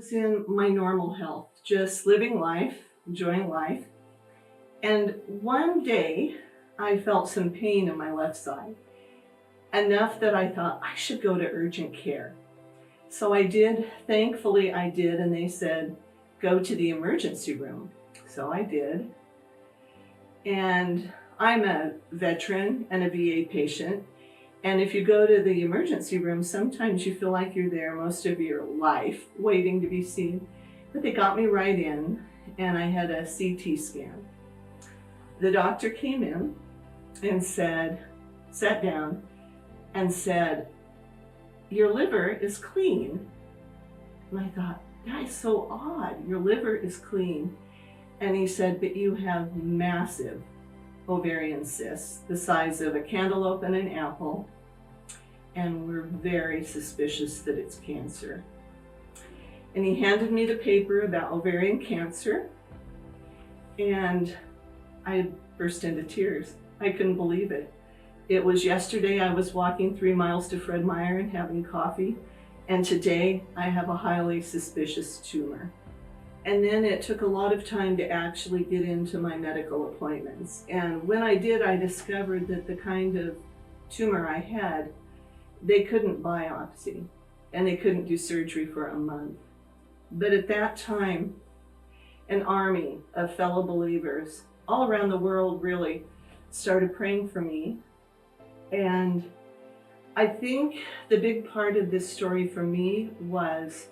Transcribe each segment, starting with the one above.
was in my normal health, just living life, enjoying life. And one day I felt some pain in my left side, enough that I thought I should go to urgent care. So I did, thankfully I did, and they said, go to the emergency room. So I did. And I'm a veteran and a VA patient. And if you go to the emergency room, sometimes you feel like you're there most of your life waiting to be seen. But they got me right in, and I had a CT scan. The doctor came in and sat down and said, your liver is clean. And I thought, that is so odd. Your liver is clean. And he said, but you have massive ovarian cysts, the size of a cantaloupe and an apple, and we're very suspicious that it's cancer. And he handed me the paper about ovarian cancer, and I burst into tears. I couldn't believe it. It was yesterday I was walking 3 miles to Fred Meyer and having coffee, and today I have a highly suspicious tumor. And then it took a lot of time to actually get into my medical appointments. And when I did, I discovered that the kind of tumor I had, they couldn't biopsy, and they couldn't do surgery for a month. But at that time, an army of fellow believers all around the world really started praying for me. And I think the big part of this story for me was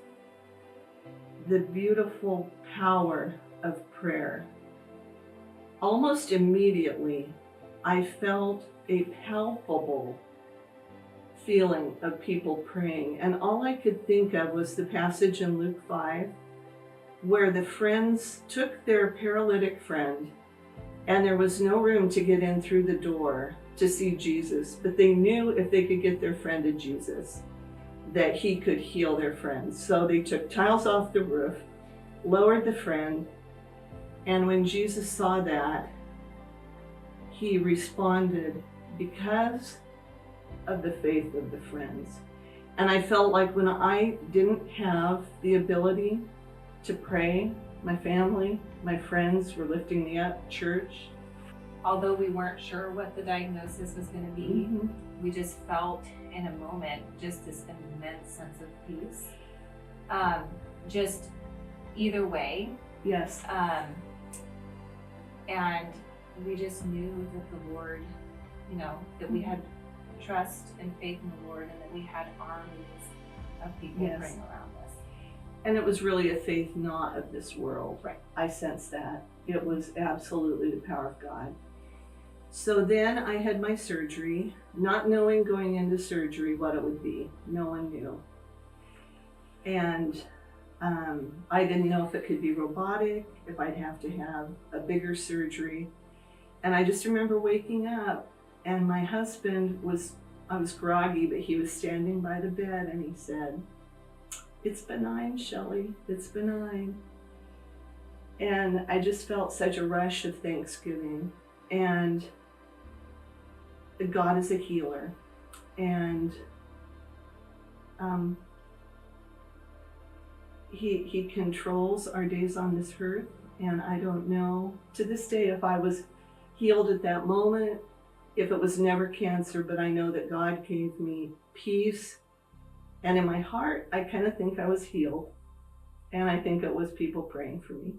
the beautiful power of prayer. Almost immediately, I felt a palpable feeling of people praying. And all I could think of was the passage in Luke 5, where the friends took their paralytic friend, and there was no room to get in through the door to see Jesus, but they knew if they could get their friend to Jesus, that he could heal their friend. So they took tiles off the roof, lowered the friend, and when Jesus saw that, he responded because of the faith of the friends. And I felt like when I didn't have the ability to pray, my family, my friends were lifting me up, church. Although we weren't sure what the diagnosis was going to be, we just felt in a moment just this immense sense of peace. Just either way. Yes. And we just knew that the Lord, that we had trust and faith in the Lord, and that we had armies of people praying around us. And it was really a faith not of this world. Right. I sensed that. It was absolutely the power of God. So then I had my surgery, not knowing going into surgery what it would be. No one knew. And I didn't know if it could be robotic, if I'd have to have a bigger surgery. And I just remember waking up, and my husband I was groggy, but he was standing by the bed, and he said, it's benign, Shelley, it's benign. And I just felt such a rush of thanksgiving. And God is a healer, and he controls our days on this earth. And I don't know to this day if I was healed at that moment, if it was never cancer, but I know that God gave me peace. And in my heart, I kind of think I was healed, and I think it was people praying for me.